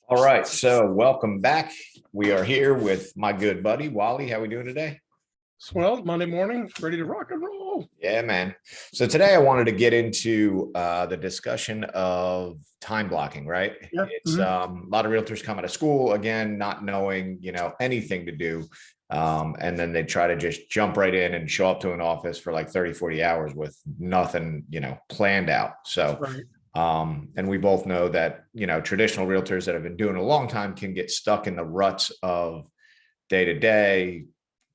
All right, so welcome back. We are here with my good buddy Wally. How we doing today? Swell, Monday morning, ready to rock and roll. Yeah, man. So today I wanted to get into the discussion of time blocking, right? Yeah. It's a lot of realtors come out of school again, not knowing, anything to do. And then they try to just jump right in and show up to an office for like 30, 40 hours with nothing, planned out. So Right. and we both know that, traditional realtors that have been doing it a long time can get stuck in the ruts of day to day,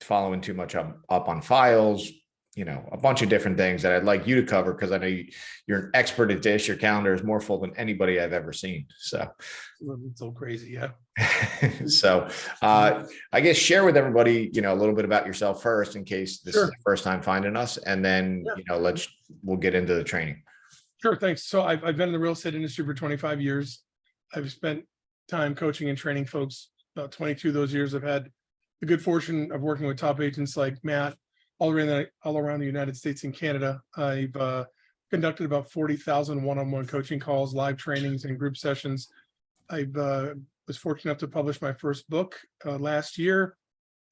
following too much up on files, a bunch of different things that I'd like you to cover because I know you're an expert at this. Your calendar is more full than anybody I've ever seen. So It's so crazy. Yeah. so I guess share with everybody, a little bit about yourself first in case this is the first time finding us. And then, we'll get into the training. Sure. Thanks. So I've been in the real estate industry for 25 years. I've spent time coaching and training folks. About 22 of those years, I've had the good fortune of working with top agents like Matt all around the United States and Canada. I've conducted about 40,000 one-on-one coaching calls, live trainings, and group sessions. I was fortunate enough to publish my first book last year,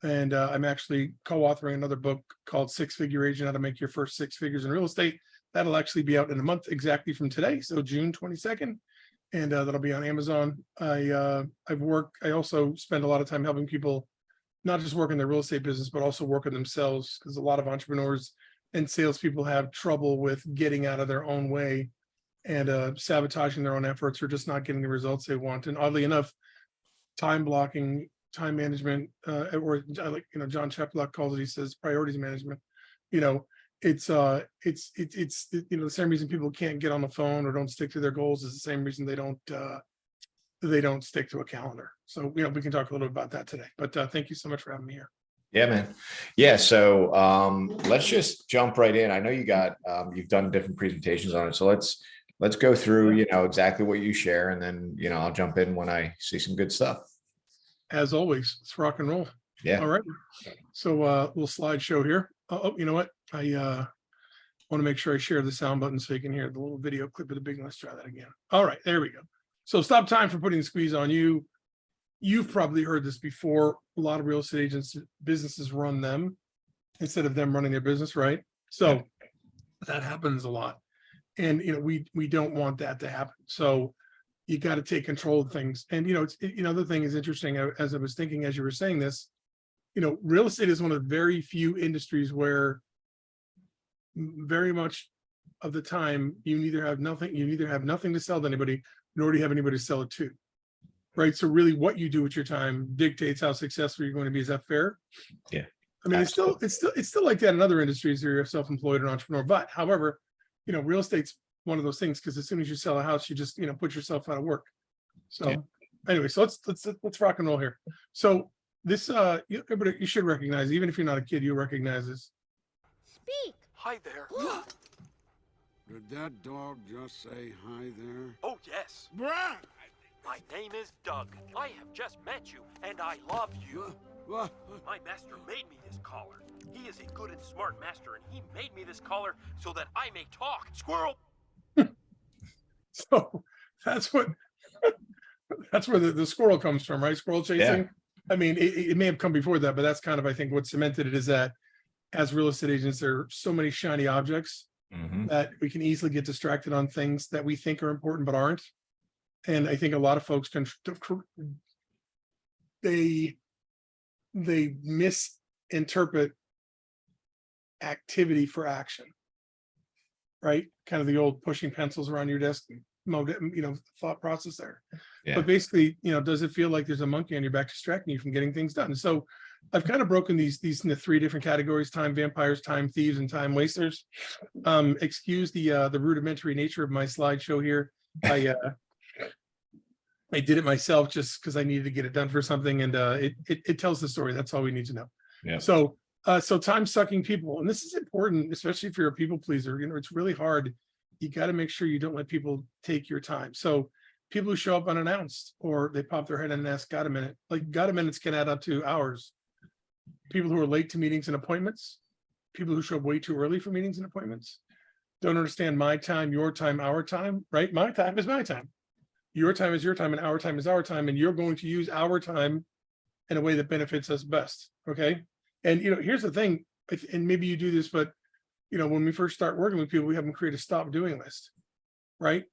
and I'm actually co-authoring another book called Six Figure Agent: How to Make Your First Six Figures in Real Estate. That'll actually be out in a month exactly from today, so June 22nd, and that'll be on Amazon. I also spend a lot of time helping people not just work in their real estate business, but also work on themselves, because a lot of entrepreneurs and salespeople have trouble with getting out of their own way and sabotaging their own efforts, or just not getting the results they want. And oddly enough, time blocking, time management, or like John Chaplock calls it, he says priorities management. It's the same reason people can't get on the phone or don't stick to their goals is the same reason they don't stick to a calendar. So we can talk a little bit about that today. But thank you so much for having me here. Yeah, man. Yeah. So let's just jump right in. I know you've done different presentations on it. So let's go through, exactly what you share, and then, I'll jump in when I see some good stuff. As always, let's rock and roll. Yeah. All right. So little slideshow here. Oh, you know what? I want to make sure I share the sound button so you can hear the little video clip of the big. Let's try that again. All right, there we go. So stop time for putting the squeeze on you. You've probably heard this before. A lot of real estate agents, businesses run them instead of them running their business, right? So that happens a lot. And we don't want that to happen. So you got to take control of things. And the thing is interesting, as I was thinking as you were saying this, real estate is one of the very few industries where very much of the time you neither have nothing to sell to anybody, nor do you have anybody to sell it to. Right. So really what you do with your time dictates how successful you're going to be. Is that fair? Yeah. I mean, it's still like that in other industries where you're self-employed or entrepreneur. But however, real estate's one of those things, because as soon as you sell a house, you just put yourself out of work. So anyway, so let's rock and roll here. So this everybody, you should recognize, even if you're not a kid, you'll recognize this. Speak. Hi there. Did that dog just say hi there? Oh, yes. Bruh! My name is Doug. I have just met you, and I love you. What? My master made me this collar. He is a good and smart master, and he made me this collar so that I may talk. Squirrel! So that's where the squirrel comes from, right? Squirrel chasing. Yeah. I mean, it may have come before that, but that's kind of, I think, what cemented it, is that as real estate agents, there are so many shiny objects that we can easily get distracted on things that we think are important but aren't. And I think a lot of folks they misinterpret activity for action, right? Kind of the old pushing pencils around your desk, thought process there. Yeah. But basically, does it feel like there's a monkey on your back distracting you from getting things done? So I've kind of broken these into three different categories: time vampires, time thieves, and time wasters. Excuse the rudimentary nature of my slideshow here. I did it myself just because I needed to get it done for something, and it tells the story. That's all we need to know. Yeah. So time sucking people, and this is important, especially if you're a people pleaser. It's really hard. You got to make sure you don't let people take your time. So people who show up unannounced, or they pop their head in and ask, "Got a minute?" Like, got a minutes can add up to hours. People who are late to meetings and appointments, people who show up way too early for meetings and appointments, don't understand my time, your time, our time, right? My time is my time. your time is your time and our time is our time, and you're going to use our time in a way that benefits us best. Okay. And, here's the thing, and maybe you do this, but, when we first start working with people, we have them create a stop doing list, right?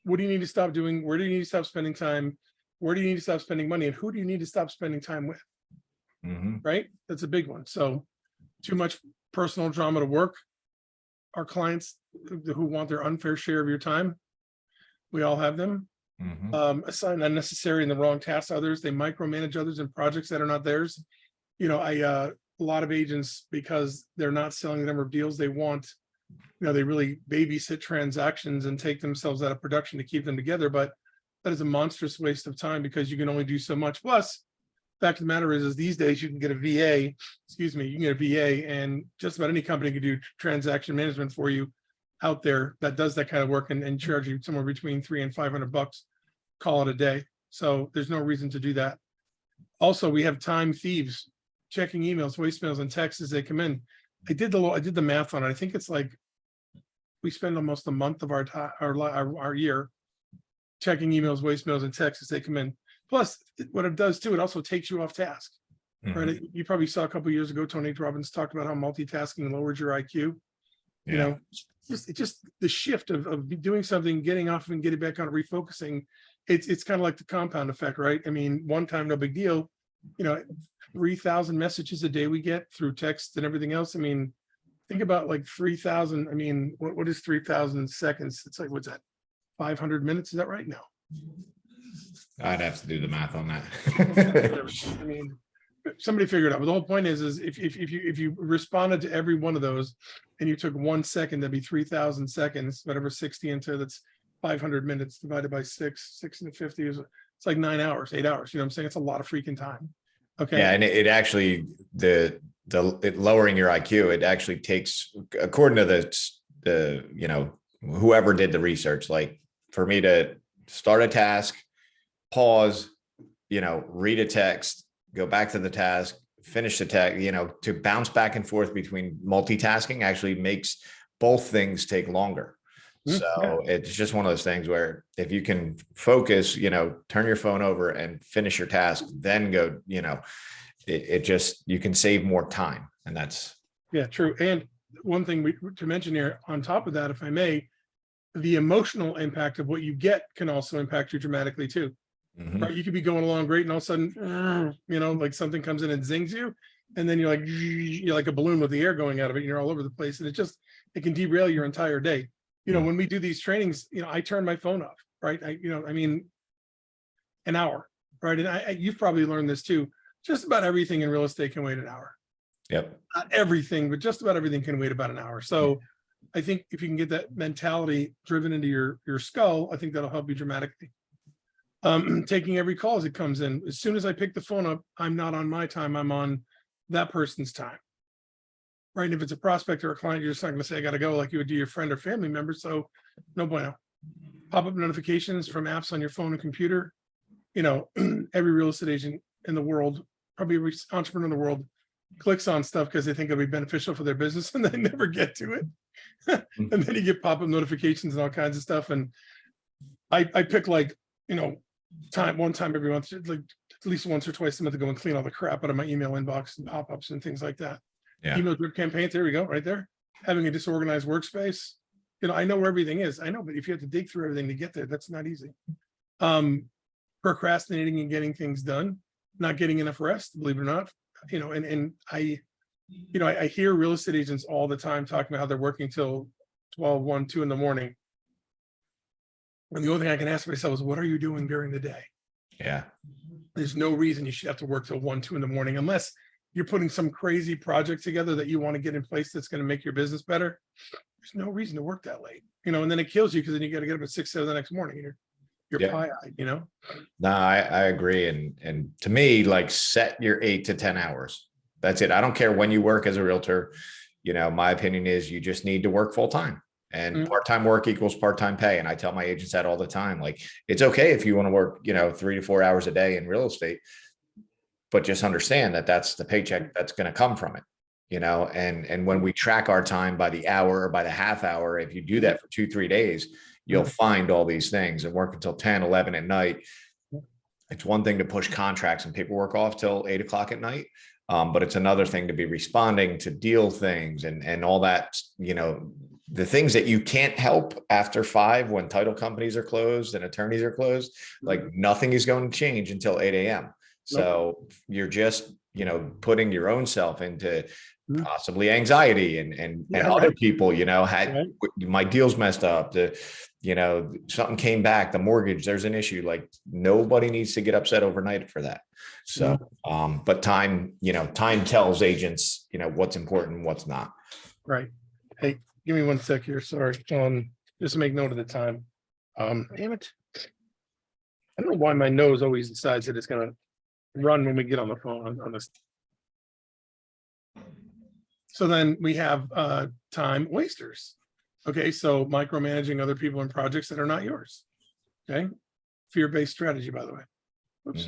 What do you need to stop doing? Where do you need to stop spending time? Where do you need to stop spending money? And who do you need to stop spending time with? Mhm. Right? That's a big one. So too much personal drama to work. Our clients who want their unfair share of your time, we all have them. Mhm. Assign unnecessary and the wrong tasks to others. They micromanage others in projects that are not theirs. A lot of agents, because they're not selling the number of deals they want, they really babysit transactions and take themselves out of production to keep them together. But that is a monstrous waste of time, because you can only do so much. Plus, fact of the matter is these days you can get a VA, you can get a VA, and just about any company can do transaction management for you out there that does that kind of work, and charge you somewhere between $300 and $500, call it a day. So there's no reason to do that. Also, we have time thieves checking emails, voicemails, and texts as they come in. I did the math on it. I think it's like we spend almost a month of our time, our year, checking emails, voicemails, and texts as they come in. Plus, what it does too, it also takes you off task. Right? Mhm. You probably saw a couple of years ago, Tony Robbins talked about how multitasking lowers your IQ. Yeah. Just the shift of doing something, getting off and getting back on, refocusing. It's kind of like the compound effect, right? I mean, one time, no big deal. 3,000 messages a day we get through text and everything else. I mean, think about like 3,000. I mean, what is 3,000 seconds? It's like, what's that? 500 minutes? Is that right? No. I'd have to do the math on Whatever. that. I mean, somebody figured it out. But the whole point is if you responded to every one of those and you took 1 second, that'd be 3,000 seconds, whatever 60 into, that's 500 minutes divided by 6 and 50 is, it's like 9 hours, 8 hours. You know what I'm saying? It's a lot of freaking time. Okay. Yeah, and it actually it lowering your IQ, it actually takes, according to the whoever did the research, like for me to start a task, pause, read a text, go back to the task, finish the task, to bounce back and forth between multitasking actually makes both things take longer. Yeah. So it's just one of those things where if you can focus, turn your phone over and finish your task, then go, it just, you can save more time. And that's, Yeah, true. And one thing to mention here on top of that, if I may, the emotional impact of what you get can also impact you dramatically too. Mhm. Right? You could be going along great, and all of a sudden, like something comes in and zings you, and then you're like a balloon with the air going out of it, and you're all over the place, and it can derail your entire day. When we do these trainings, I turn my phone off, right? I mean, an hour, right? And you've probably learned this too. Just about everything in real estate can wait an hour. Yep. Not everything, but just about everything can wait about an hour. So I think if you can get that mentality driven into your skull, I think that'll help you dramatically. Taking every call as it comes in. As soon as I pick the phone up, I'm not on my time, I'm on that person's time. Right. And if it's a prospect or a client, you're just not going to say, I got to go, like you would do your friend or family member. So no bueno. Pop-up notifications from apps on your phone and computer. Every real estate agent in the world, probably every entrepreneur in the world, clicks on stuff because they think it'll be beneficial for their business, and they never get to it. And then you get pop-up notifications and all kinds of stuff. And I pick one time every month, like at least once or twice a month, to go and clean all the crap out of my email inbox and pop-ups and things like that. Yeah. Email drip campaigns, there we go, right there. Having a disorganized workspace. I know where everything is. I know, but if you have to dig through everything to get there, that's not easy. Procrastinating and getting things done, not getting enough rest, believe it or not. And I hear real estate agents all the time talking about how they're working till 12, 1, 2 in the morning. And the only thing I can ask myself is, what are you doing during the day? Yeah. There's no reason you should have to work till 1, 2 in the morning, unless you're putting some crazy project together that you want to get in place that's going to make your business better. There's no reason to work that late, and then it kills you, because then you got to get up at 6, 7 the next morning. You're Yeah. pie-eyed, No, I agree. And to me, like, set your 8 to 10 hours. That's it. I don't care when you work as a realtor. My opinion is you just need to work full time, and part-time work equals part-time pay. And I tell my agents that all the time. Like, it's okay if you want to work, 3 to 4 hours a day in real estate, but just understand that that's the paycheck that's going to come from it. And when we track our time by the hour or by the half hour, if you do that for 2-3 days, you'll find all these things and work until 10, 11 at night. It's one thing to push contracts and paperwork off till 8 o'clock at night. But it's another thing to be responding to deal things and all that, the things that you can't help after 5 when title companies are closed and attorneys are closed, like nothing is going to change until 8 a.m. So you're just, putting your own self into possibly anxiety and other people, had my deals messed up, something came back, the mortgage, there's an issue. Like nobody needs to get upset overnight for that. So, but time tells agents, what's important and what's not. Right. Hey, give me 1 sec here. Sorry. Just to make note of the time. Damn it. I don't know why my nose always decides that it's going to run when we get on the phone on this. So then we have time wasters. Okay, so micromanaging other people and projects that are not yours. Okay, fear-based strategy, by the way. Oops.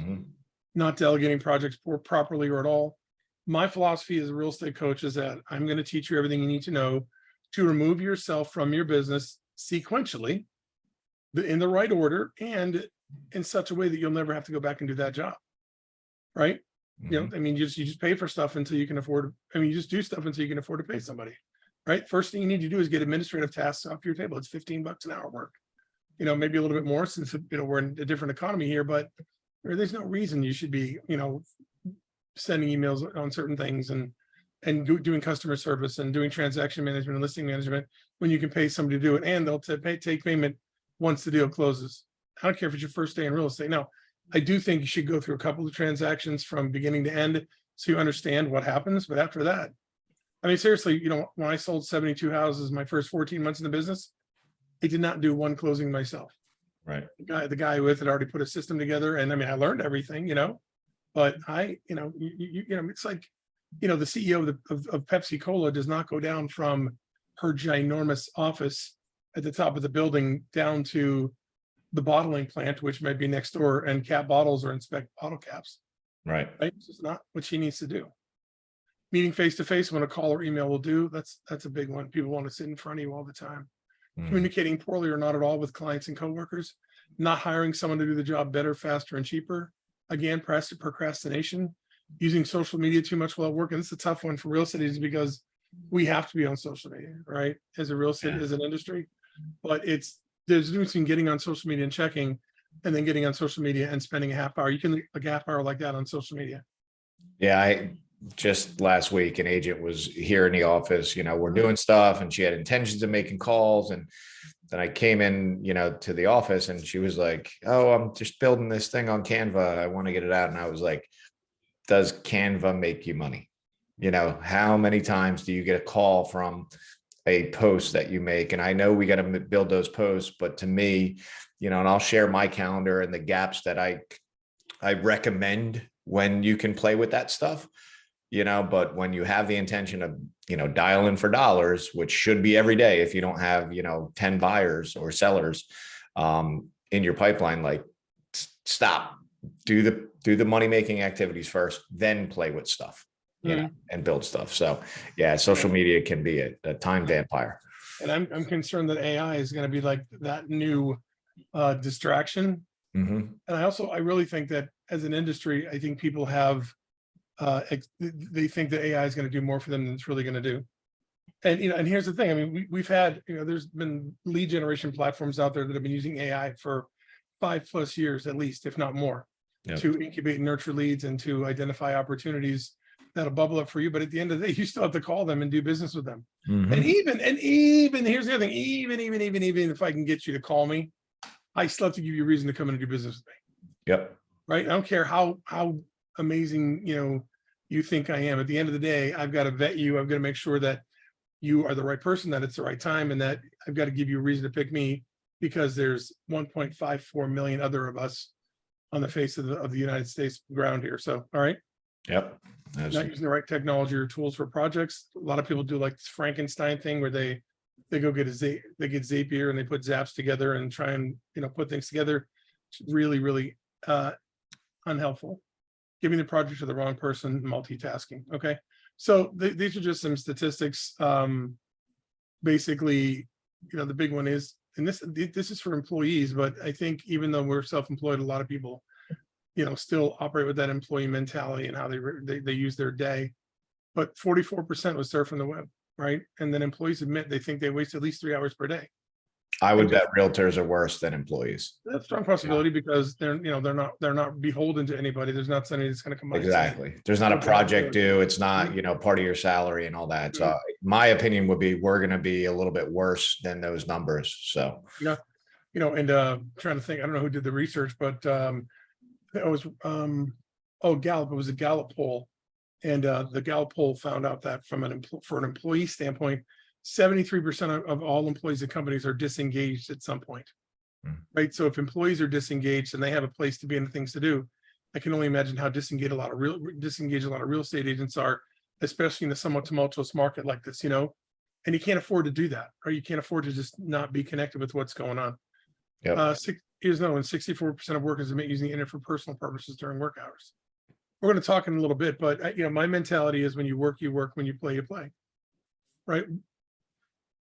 Not delegating projects properly or at all. My philosophy as a real estate coach is that I'm going to teach you everything you need to know to remove yourself from your business sequentially, in the right order, and in such a way that you'll never have to go back and do that job. Right? You just pay for stuff until you can afford. You just do stuff until you can afford to pay somebody. Right. First thing you need to do is get administrative tasks off your table. It's $15 an hour work. Maybe a little bit more since we're in a different economy here, but there's no reason you should be sending emails on certain things and doing customer service and doing transaction management and listing management when you can pay somebody to do it, and they'll take payment once the deal closes. I don't care if it's your first day in real estate. No, I do think you should go through a couple of transactions from beginning to end so you understand what happens. But after that, seriously, when I sold 72 houses my first 14 months in the business, I did not do one closing myself. Right. The guy with it already put a system together, and I learned everything, but it's like, the CEO of Pepsi Cola does not go down from her ginormous office at the top of the building down to the bottling plant, which might be next door, and cap bottles or inspect bottle caps. Right. It's just not what she needs to do. Meeting face-to-face when a call or email will do, that's a big one. People want to sit in front of you all the time. Communicating poorly or not at all with clients and coworkers, not hiring someone to do the job better, faster, and cheaper. Again, procrastination, using social media too much while working. It's a tough one for real estate is because we have to be on social media, right? As a real estate, as an industry, but there's a difference between getting on social media and checking, and then getting on social media and spending a half hour. You can a half hour like that on social media. Yeah, just last week, an agent was here in the office, we're doing stuff, and she had intentions of making calls. And then I came in, to the office, and she was like, "Oh, I'm just building this thing on Canva. I want to get it out." And I was like, "Does Canva make you money? How many times do you get a call from a post that you make?" And I know we got to build those posts, but to me, and I'll share my calendar and the gaps that I recommend when you can play with that stuff. But when you have the intention of, dialing for dollars, which should be every day, if you don't have, 10 buyers or sellers in your pipeline, like stop, do the money-making activities first, then play with stuff, and build stuff. So yeah, social media can be a time vampire. And I'm concerned that AI is going to be like that new distraction. And I really think that as an industry, I think people have they think that AI is going to do more for them than it's really going to do. And and here's the thing. We've had there's been lead generation platforms out there that have been using AI for 5+ years at least, if not more, to incubate and nurture leads and to identify opportunities that'll bubble up for you. But at the end of the day, you still have to call them and do business with them. And even here's the other thing. Even if I can get you to call me, I still have to give you a reason to come in and do business with me. Yep. Right. I don't care how amazing you think I am. At the end of the day, I've got to vet you. I've got to make sure that you are the right person, that it's the right time, and that I've got to give you a reason to pick me, because there's 1.54 million other of us on the face of the United States ground here. So, all right. Yep. Not using the right technology or tools for projects. A lot of people do like this Frankenstein thing where they go get they get Zapier and they put Zaps together and try and put things together. It's really, really unhelpful. Giving the project to the wrong person, multitasking. Okay, so these are just some statistics. Basically, the big one is and this is for employees, but I think even though we're self-employed, a lot of people, still operate with that employee mentality and how they use their day. But 44% was surfing from the web, right? And then employees admit they think they waste at least 3 hours per day. I would bet realtors are worse than employees. That's a strong possibility because they're not beholden to anybody. There's not somebody that's going to come by. Exactly. There's not a project due. It's not, part of your salary and all that. So my opinion would be we're going to be a little bit worse than those numbers. So, and trying to think, I don't know who did the research, but it was, Gallup, it was a Gallup poll. And the Gallup poll found out that for an employee standpoint, 73% of all employees at companies are disengaged at some point, right? So if employees are disengaged and they have a place to be and things to do, I can only imagine how disengaged a lot of real estate agents are, especially in a somewhat tumultuous market like this, and you can't afford to do that, or you can't afford to just not be connected with what's going on. yep. 64% of workers admit using the internet for personal purposes during work hours. We're going to talk in a little bit, but my mentality is when you work, when you play, right?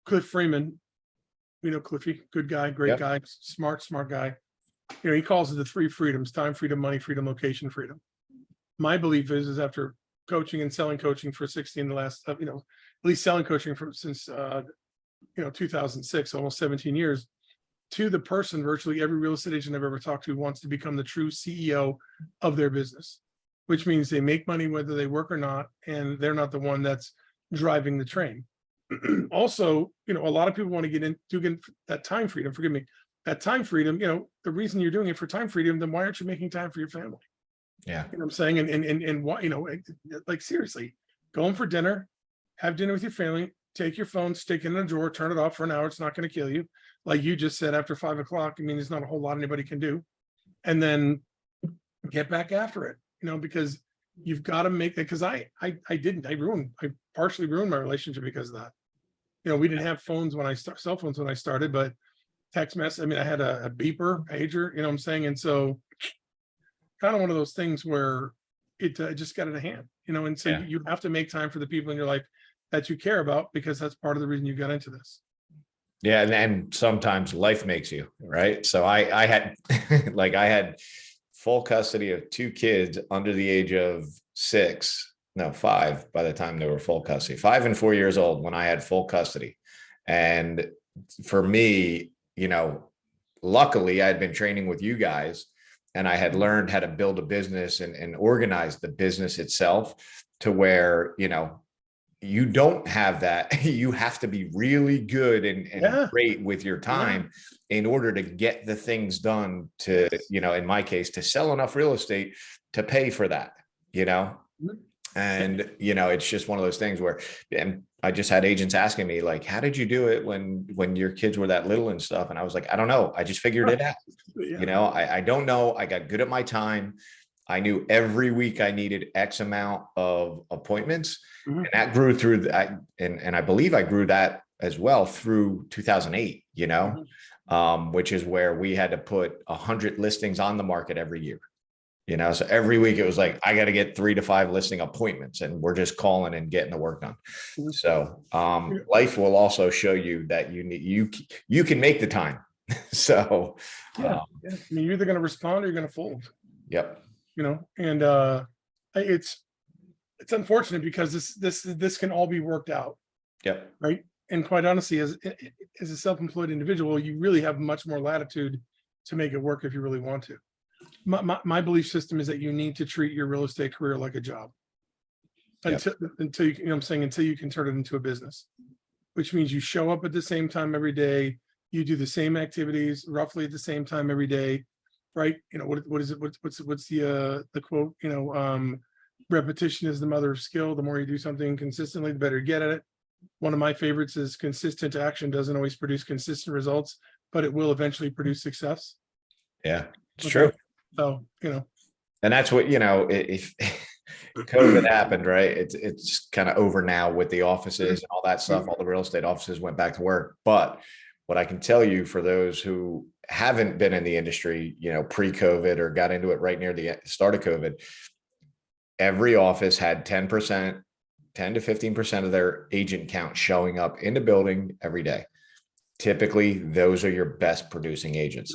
Cliff Freeman, Cliffy, good guy, great guy, smart guy. He calls it the 3 freedoms: time freedom, money freedom, location freedom. My belief is after coaching and selling coaching for 16, the last, at least selling coaching since 2006, almost 17 years, to the person, virtually every real estate agent I've ever talked to wants to become the true CEO of their business, which means they make money whether they work or not, and they're not the one that's driving the train. Also, a lot of people want to get that time freedom. Forgive me, that time freedom. The reason you're doing it for time freedom, then why aren't you making time for your family? Yeah. You know what I'm saying? And why, like seriously, go home for dinner, have dinner with your family, take your phone, stick it in a drawer, turn it off for an hour. It's not going to kill you. Like you just said, after 5 o'clock, there's not a whole lot anybody can do. And then get back after it, because you've got to make that. Cause I partially ruined my relationship because of that. We didn't have phones cell phones when I started, but text message, I had a beeper, pager, what I'm saying? And so kind of one of those things where it just got out of hand, and so you have to make time for the people in your life that you care about, because that's part of the reason you got into this. Yeah. And sometimes life makes you, right? So I had, I had full custody of 2 kids under the age of 5 by the time they were full custody, 5 and 4 years old when I had full custody. And for me, luckily I had been training with you guys and I had learned how to build a business and organize the business itself to where, you don't have that. You have to be really good and great with your time in order to get the things done to, in my case, to sell enough real estate to pay for that, and, it's just one of those things where, and I just had agents asking me like, how did you do it when your kids were that little and stuff? And I was like, I don't know. I just figured it out. I don't know. I got good at my time. I knew every week I needed X amount of appointments, and that grew through that. And I believe I grew that as well through 2008, which is where we had to put 100 listings on the market every year. So every week it was like, I got to get 3 to 5 listing appointments, and we're just calling and getting the work done. So life will also show you that you can make the time. So you're either going to respond or you're going to fold. Yep. And it's unfortunate because this can all be worked out. Yep. Right. And quite honestly, as a self-employed individual, you really have much more latitude to make it work if you really want to. My belief system is that you need to treat your real estate career like a job until you, until you can turn it into a business, which means you show up at the same time every day. You do the same activities roughly at the same time every day. Right. What is it? What's the quote, repetition is the mother of skill. The more you do something consistently, the better you get at it. One of my favorites is consistent action doesn't always produce consistent results, but it will eventually produce success. Yeah, it's true. So, and that's what, if COVID happened, right? It's kind of over now with the offices and all that stuff. All the real estate offices went back to work. But what I can tell you for those who haven't been in the industry, pre-COVID or got into it right near the start of COVID, every office had 10 to 15% of their agent count showing up in the building every day. typically those are your best producing agents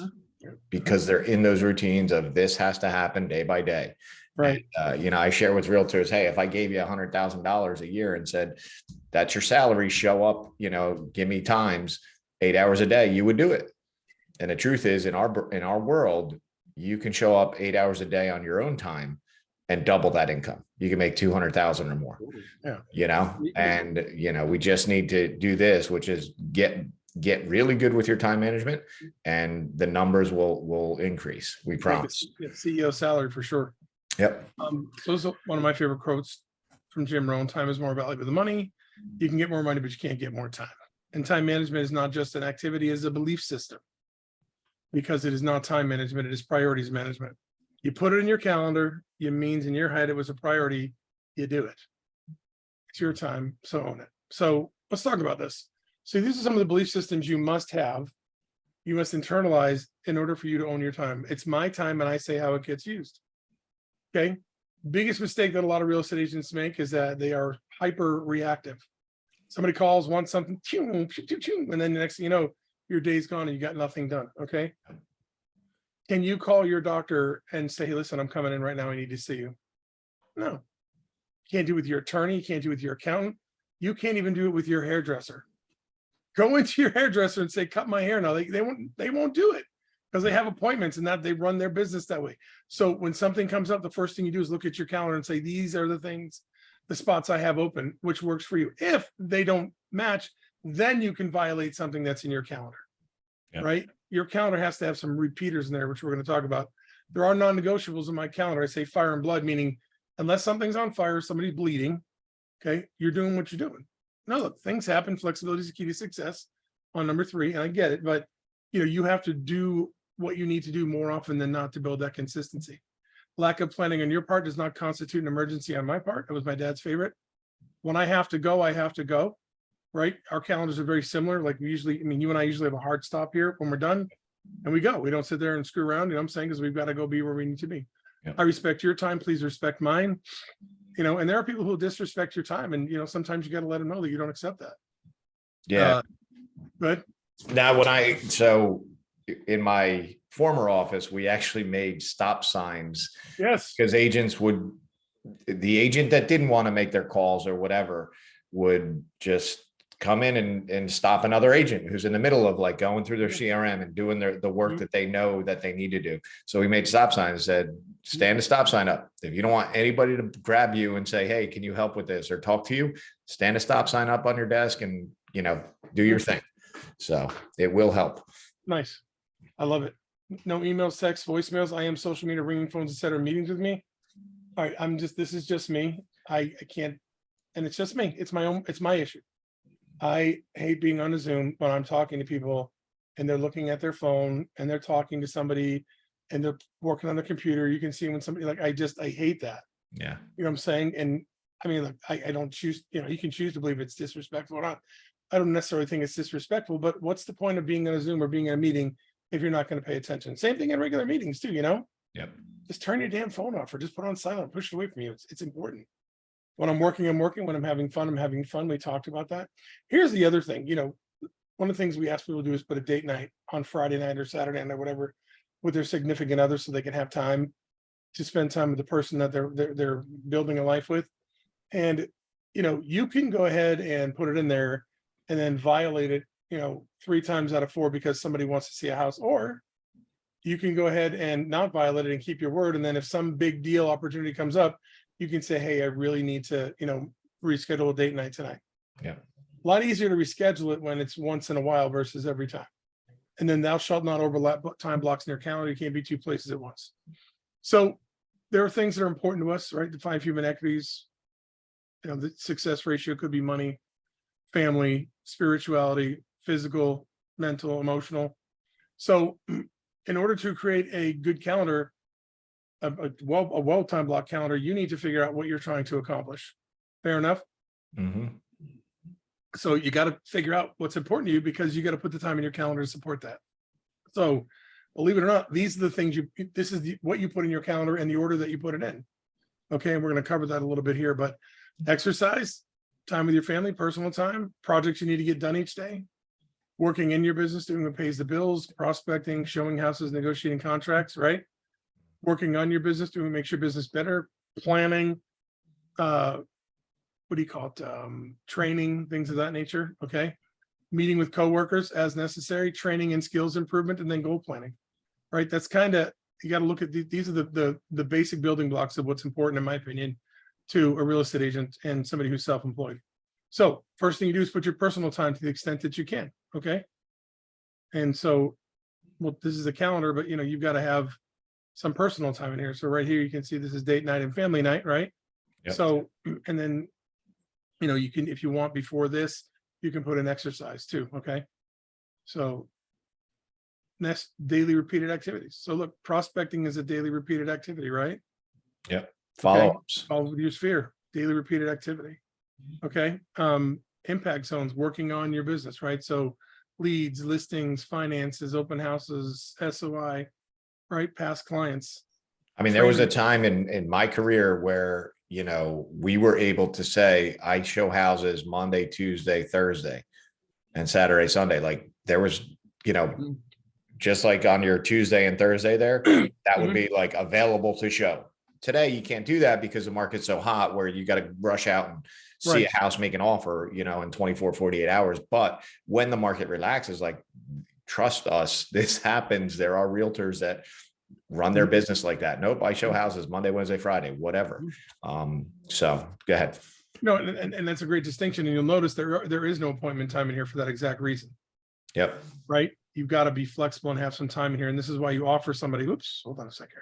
because they're in those routines of this has to happen day by day. Right. And, I share with realtors, hey, if I gave you $100,000 a year and said, that's your salary, show up, give me times 8 hours a day, you would do it. And the truth is in our world, you can show up 8 hours a day on your own time and double that income. You can make 200,000 or more, and, we just need to do this, which is get really good with your time management and the numbers will increase. We promise. CEO salary for sure. Yep. So this is one of my favorite quotes from Jim Rohn. Time is more valuable than money. You can get more money, but you can't get more time. And time management is not just an activity, it's a belief system. Because it is not time management, it is priorities management. You put it in your calendar, it means in your head it was a priority, you do it. It's your time, so own it. So let's talk about this. So these are some of the belief systems you must have, you must internalize in order for you to own your time. It's my time and I say how it gets used. Okay. Biggest mistake that a lot of real estate agents make is that they are hyper reactive. Somebody calls, wants something, and then the next thing you know, your day's gone and you got nothing done. Okay. Can you call your doctor and say, hey, listen, I'm coming in right now. I need to see you. No, you can't do it with your attorney. You can't do it with your accountant. You can't even do it with your hairdresser. Go into your hairdresser and say, cut my hair now. They won't do it because they have appointments and that they run their business that way. So when something comes up, the first thing you do is look at your calendar and say, these are the things, the spots I have open, which works for you. If they don't match, then you can violate something that's in your calendar, right? Your calendar has to have some repeaters in there, which we're going to talk about. There are non-negotiables in my calendar. I say fire and blood, meaning unless something's on fire, somebody's bleeding, okay, you're doing what you're doing. Now, look, things happen. Flexibility is the key to success on number 3, and I get it, but you have to do what you need to do more often than not to build that consistency. Lack of planning on your part does not constitute an emergency on my part. That was my dad's favorite. When I have to go, I have to go. Right? Our calendars are very similar. Like you and I usually have a hard stop here when we're done and we go. We don't sit there and screw around, what I'm saying? Because we've got to go be where we need to be. Yep. I respect your time. Please respect mine. And there are people who disrespect your time. And, sometimes you got to let them know that you don't accept that. Yeah. But now so in my former office, we actually made stop signs. Yes. Because the agent that didn't want to make their calls or whatever would just come in and stop another agent who's in the middle of like going through their CRM and doing the work that they know that they need to do. So we made stop signs that said, stand a stop sign up. If you don't want anybody to grab you and say, hey, can you help with this or talk to you, stand a stop sign up on your desk and, do your thing. So it will help. Nice. I love it. No emails, texts, voicemails. I am social media, ringing phones, etc. Meetings with me. All right. This is just me. I can't, and it's just me. It's my issue. I hate being on a Zoom when I'm talking to people and they're looking at their phone and they're talking to somebody and they're working on the computer. You can see when somebody I hate that. Yeah. You know what I'm saying? And I mean, look, I don't choose, you can choose to believe it's disrespectful or not. I don't necessarily think it's disrespectful, but what's the point of being on a Zoom or being in a meeting if you're not going to pay attention? Same thing in regular meetings too, Yep. Just turn your damn phone off or just put it on silent, push it away from you. It's important. When I'm working, I'm working. When I'm having fun, I'm having fun. We talked about that. Here's the other thing, one of the things we ask people to do is put a date night on Friday night or Saturday night or whatever with their significant other so they can have time to spend time with the person that they're building a life with. And, you can go ahead and put it in there and then violate it, 3 times out of 4 because somebody wants to see a house, or you can go ahead and not violate it and keep your word. And then if some big deal opportunity comes up, you can say, hey, I really need to, reschedule a date night tonight. Yeah. A lot easier to reschedule it when it's once in a while versus every time. And then thou shalt not overlap time blocks in your calendar. You can't be 2 places at once. So there are things that are important to us, right? The 5 human equities, the success ratio could be money, family, spirituality, physical, mental, emotional. So in order to create a good calendar, a well-timed block calendar, you need to figure out what you're trying to accomplish. Fair enough? Mm-hmm. So you got to figure out what's important to you because you got to put the time in your calendar to support that. So believe it or not, these are the things what you put in your calendar and the order that you put it in. Okay. And we're going to cover that a little bit here, but exercise, time with your family, personal time, projects you need to get done each day, working in your business, doing what pays the bills, prospecting, showing houses, negotiating contracts, right? Working on your business, doing what makes your business better, planning, what do you call it? Training, things of that nature. Okay. Meeting with coworkers as necessary, training and skills improvement, and then goal planning, right? That's kind of, you got to look at these are the basic building blocks of what's important, in my opinion, to a real estate agent and somebody who's self-employed. So first thing you do is put your personal time to the extent that you can. Okay. And so, well, this is a calendar, but you've got to have some personal time in here. So right here, you can see this is date night and family night, right? Yep. So, and then, you can, if you want before this, you can put an exercise too. Okay. So next, daily repeated activities. So look, prospecting is a daily repeated activity, right? Yep. Follow-ups. Follow with your sphere, daily repeated activity. Okay. Impact zones, working on your business, right? So leads, listings, finances, open houses, SOI, right? Past clients. I mean, there was a time in my career where, we were able to say, I show houses Monday, Tuesday, Thursday, and Saturday, Sunday. Like there was, just like on your Tuesday and Thursday there, that would be like available to show. Today, you can't do that because the market's so hot where you got to rush out and see a house, make an offer, in 24, 48 hours. But when the market relaxes, like, trust us, this happens. There are realtors that run their business like that. Nope, I show houses Monday, Wednesday, Friday, whatever. So go ahead. No, and that's a great distinction. And you'll notice there is no appointment time in here for that exact reason. Yep. Right. You've got to be flexible and have some time in here. And this is why you offer somebody, oops, hold on a second.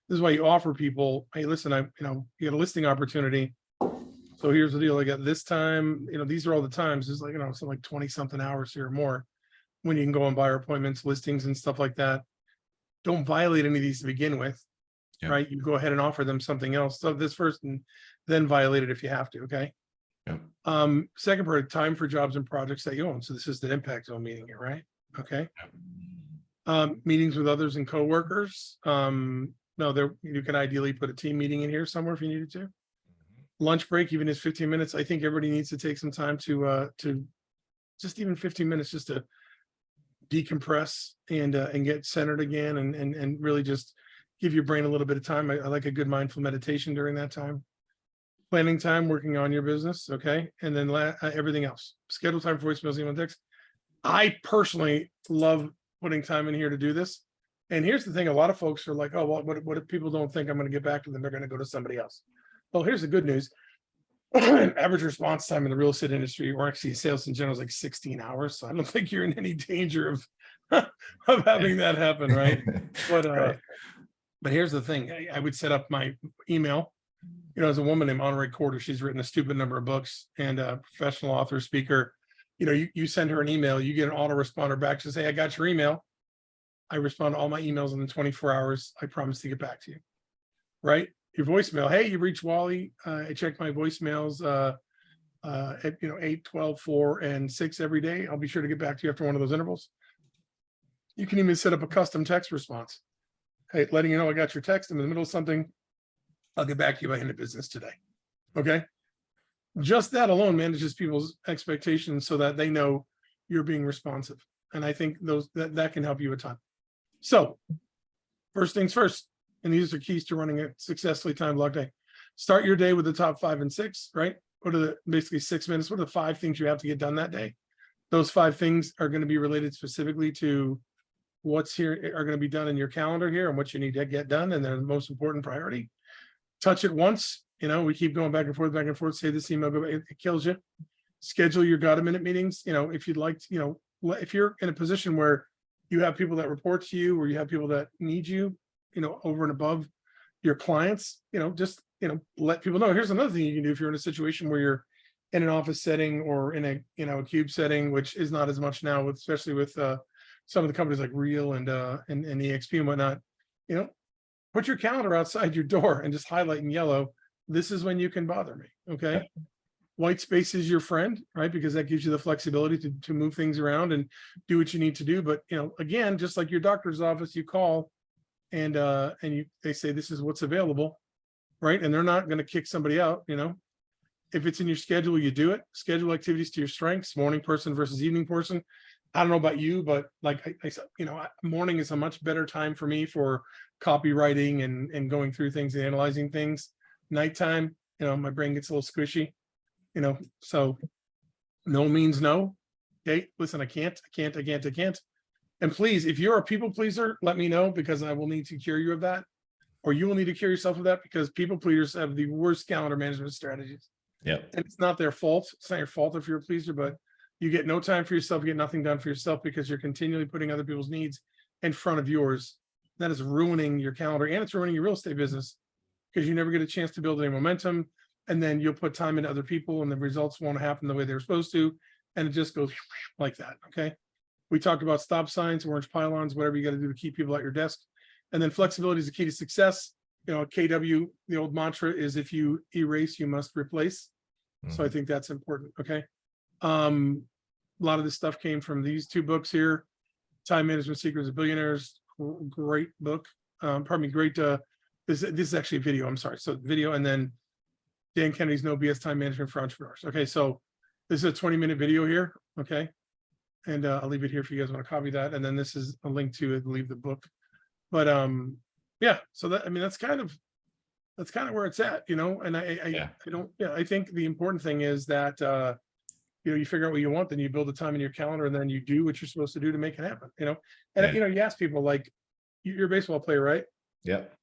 This is why you offer people, hey, listen, you get a listing opportunity. So here's the deal. I got this time, these are all the times. There's like, so like 20 something hours here or more when you can go and buy our appointments, listings and stuff like that. Don't violate any of these to begin with, right? You go ahead and offer them something else. So this first and then violate it if you have to. Okay. Second part, time for jobs and projects that you own. So this is the impact zone meeting here, right? Okay. Meetings with others and coworkers. No, you can ideally put a team meeting in here somewhere if you needed to. Lunch break, even is 15 minutes. I think everybody needs to take some time to just even 15 minutes just to decompress and get centered again and really just give your brain a little bit of time. I like a good mindful meditation during that time. Planning time, working on your business. Okay. And then everything else. Schedule time for voicemails, email, text. I personally love putting time in here to do this. And here's the thing. A lot of folks are like, oh, well, what if people don't think I'm going to get back to them? They're going to go to somebody else. Well, here's the good news. Average response time in the real estate industry, or actually sales in general, is like 16 hours. So I don't think you're in any danger of having that happen, right? But here's the thing. I would set up my email. As a woman named Honoré Corder, she's written a stupid number of books and a professional author, speaker. You send her an email, you get an autoresponder back to say, I got your email. I respond to all my emails in 24 hours. I promise to get back to you. Right? Your voicemail. Hey, you reached Wally. I check my voicemails at 8, 12, 4, and 6 every day. I'll be sure to get back to you after one of those intervals. You can even set up a custom text response. Hey, letting you know I got your text. I'm in the middle of something. I'll get back to you by end of business today. Okay. Just that alone manages people's expectations so that they know you're being responsive. And I think that can help you a ton. So first things first, and these are keys to running a successfully timed block day. Start your day with the top 5 and 6, right? What are basically 6 minutes? What are the 5 things you have to get done that day? Those 5 things are going to be related specifically to what's here are going to be done in your calendar here and what you need to get done. And they're the most important priority. Touch it once. We keep going back and forth, say this email, go back, it kills you. Schedule your got-a-minute meetings. If you'd like to, if you're in a position where you have people that report to you or you have people that need you, over and above your clients, just, let people know. Here's another thing you can do if you're in a situation where you're in an office setting or in a cube setting, which is not as much now, especially with some of the companies like Real and EXP and whatnot. Put your calendar outside your door and just highlight in yellow. This is when you can bother me. Okay. White space is your friend, right? Because that gives you the flexibility to move things around and do what you need to do. But, again, just like your doctor's office, you call and they say, this is what's available, right? And they're not going to kick somebody out. If it's in your schedule, you do it. Schedule activities to your strengths, morning person versus evening person. I don't know about you, but like morning is a much better time for me for copywriting and going through things and analyzing things. Nighttime, my brain gets a little squishy, so no means no. Okay, listen, I can't. And please, if you're a people pleaser, let me know, because I will need to cure you of that, or you will need to cure yourself of that, because people pleasers have the worst calendar management strategies. Yep. And it's not their fault. It's not your fault if you're a pleaser, but you get no time for yourself, you get nothing done for yourself, because you're continually putting other people's needs in front of yours. That is ruining your calendar, and it's ruining your real estate business, because you never get a chance to build any momentum. And then you'll put time into other people and the results won't happen the way they're supposed to. And it just goes like that. Okay. We talked about stop signs, orange pylons, whatever you got to do to keep people at your desk. And then flexibility is the key to success. KW, the old mantra is, if you erase, you must replace. So I think that's important. Okay. A lot of this stuff came from these two books here. Time Management Secrets of Billionaires. Great book. Great. This is actually a video. I'm sorry. So video, and then Dan Kennedy's No BS Time Management for Entrepreneurs. Okay. So this is a 20-minute video here. Okay. And I'll leave it here if you guys want to copy that. And then this is a link to, I believe, the book. But yeah. So that's kind of where it's at, and I think the important thing is that, you figure out what you want, then you build the time in your calendar, and then you do what you're supposed to do to make it happen, and, you ask people, like, you're a baseball player, right? Yep.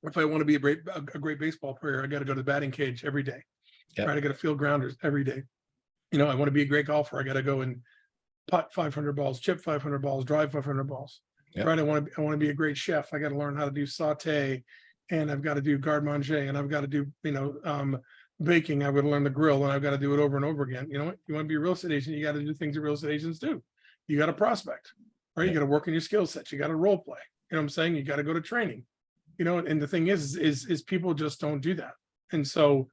If I want to be a great baseball player, I got to go to the batting cage every day. Yep. Right. I got to field grounders every day. I want to be a great golfer. I got to go and putt 500 balls, chip 500 balls, drive 500 balls. Yep. Right. I want to be a great chef. I got to learn how to do saute, and I've got to do garde manger, and I've got to do, baking. I've got to learn the grill, and I've got to do it over and over again. You want to be a real estate agent, you got to do things that real estate agents do. You got to prospect, right? You got to work on your skill sets. You got to role play. You know what I'm saying? You got to go to training, and the thing is people just don't do that. And so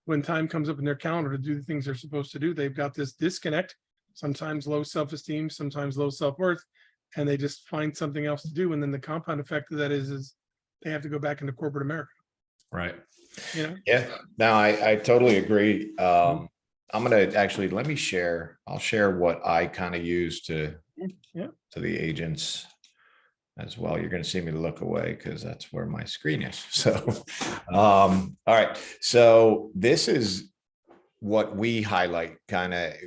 when time comes up in their calendar to do the things they're supposed to do, they've got this disconnect, sometimes low self-esteem, sometimes low self-worth, and they just find something else to do. And then the compound effect of that is they have to go back into corporate America. Right. Yeah, no, I totally agree. I'm going to actually, I'll share what I kind of use to the agents as well. You're going to see me look away because that's where my screen is. So, all right. So this is what we highlight,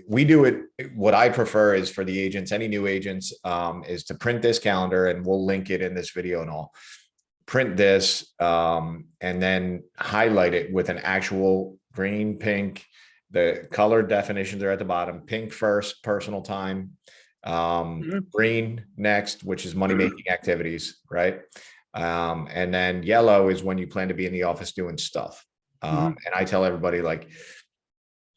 we do it. What I prefer is for the agents, any new agents, is to print this calendar, and we'll link it in this video and all. Print this and then highlight it with an actual green, pink. The color definitions are at the bottom. Pink first, personal time. Green next, which is money-making activities, right? And then yellow is when you plan to be in the office doing stuff. And I tell everybody, like,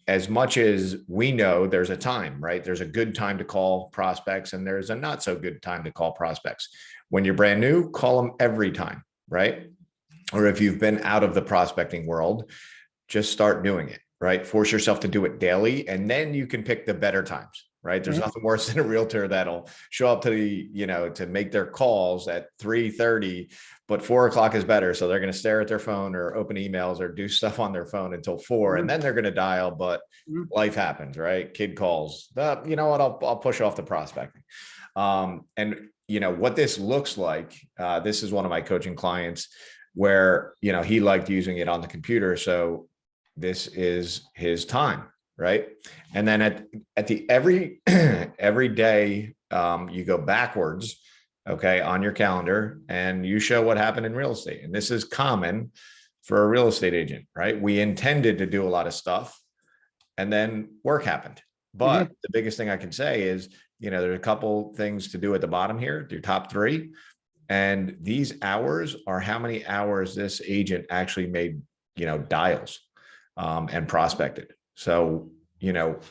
as much as we know there's a time, right? There's a good time to call prospects, and there's a not so good time to call prospects. When you're brand new, call them every time, right? Or if you've been out of the prospecting world, just start doing it, right? Force yourself to do it daily, and then you can pick the better times, right? There's nothing worse than a realtor that'll show up to to make their calls at 3:30, but 4 o'clock is better. So they're going to stare at their phone or open emails or do stuff on their phone until 4, and then they're going to dial, but life happens, right? Kid calls, you know what? I'll push off the prospecting. And what this looks like, this is one of my coaching clients where, he liked using it on the computer. So this is his time, right? And then at the every day, you go backwards, okay, on your calendar, and you show what happened in real estate. And this is common for a real estate agent, right? We intended to do a lot of stuff, and then work happened. But the biggest thing I can say is, there's a couple things to do at the bottom here, your top 3. And these hours are how many hours this agent actually made, dials and prospected. So,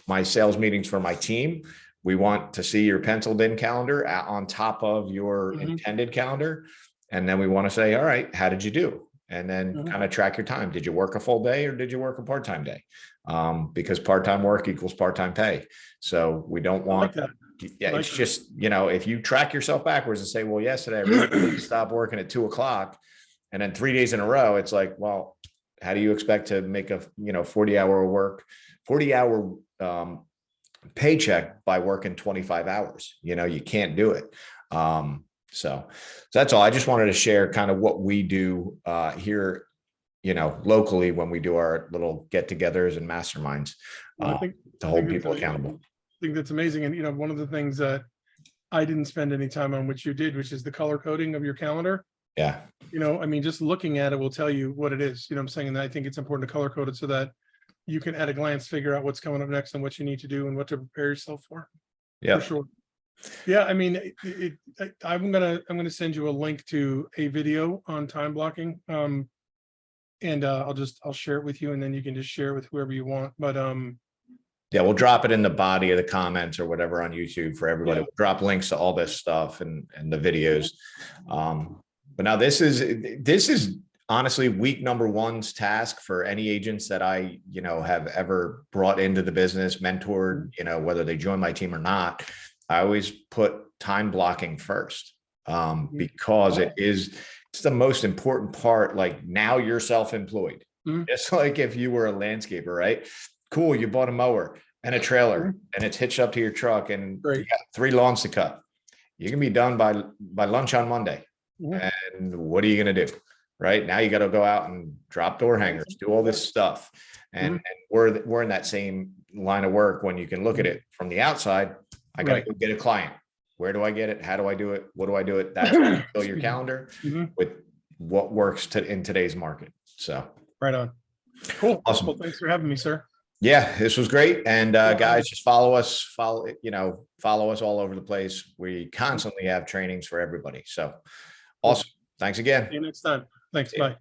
my sales meetings for my team, we want to see your penciled in calendar on top of your intended calendar. And then we want to say, all right, how did you do? And then kind of track your time. Did you work a full day, or did you work a part-time day? Because part-time work equals part-time pay. So we don't want that. Yeah, it's just, if you track yourself backwards and say, well, yesterday I really stopped working at 2 o'clock, and then 3 days in a row, it's like, well, how do you expect to make a 40-hour paycheck by working 25 hours. You can't do it. So that's all. I just wanted to share kind of what we do here, locally when we do our little get-togethers and masterminds, Well, to hold that's people amazing. accountable. I think that's amazing. And, one of the things that I didn't spend any time on, which you did, which is the color coding of your calendar. Yeah. Just looking at it will tell you what it is, what I'm saying. And I think it's important to color code it so that you can at a glance figure out what's coming up next and what you need to do and what to prepare yourself for. Yeah. For sure. Yeah. I mean, I'm gonna send you a link to a video on time blocking. And I'll share it with you, and then you can just share it with whoever you want. But Yeah, we'll drop it in the body of the comments or whatever on YouTube for everybody. Yeah. We'll drop links to all this stuff and the videos. But now this is honestly week number one's task for any agents that I, have ever brought into the business, mentored, whether they join my team or not. I always put time blocking first, because it's the most important part. Like, now you're self-employed. Just like if you were a landscaper, right? Cool. You bought a mower and a trailer and it's hitched up to your truck and you got 3 lawns to cut. You can be done by lunch on Monday. And what are you going to do? Right now, you got to go out and drop door hangers, do all this stuff. And we're in that same line of work when you can look at it from the outside. I got to go get a client. Where do I get it? How do I do it? What do I do it? That's how you fill your calendar with what works in today's market. So right on. Cool. Awesome. Well, thanks for having me, sir. Yeah, this was great. And guys, just follow us all over the place. We constantly have trainings for everybody. So awesome. Thanks again. See you next time. Thanks. Bye.